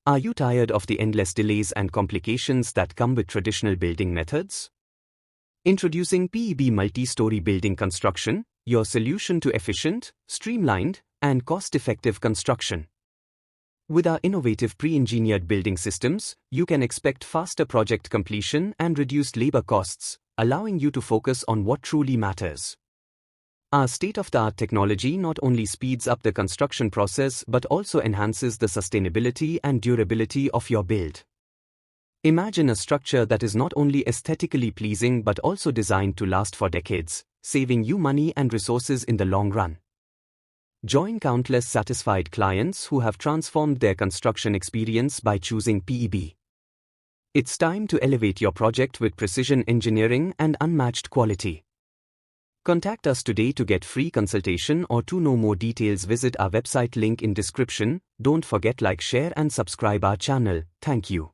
Are you tired of the endless delays and complications that come with traditional building methods? Introducing PEB Multi-Story Building Construction, your solution to efficient, streamlined, and cost-effective construction. With our innovative pre-engineered building systems, you can expect faster project completion and reduced labor costs, allowing you to focus on what truly matters. Our state-of-the-art technology not only speeds up the construction process but also enhances the sustainability and durability of your build. Imagine a structure that is not only aesthetically pleasing but also designed to last for decades, saving you money and resources in the long run. Join countless satisfied clients who have transformed their construction experience by choosing PEB. It's time to elevate your project with precision engineering and unmatched quality. Contact us today to get free consultation, or to know more details visit our website link in description. Don't forget, like, share and subscribe our channel. Thank you.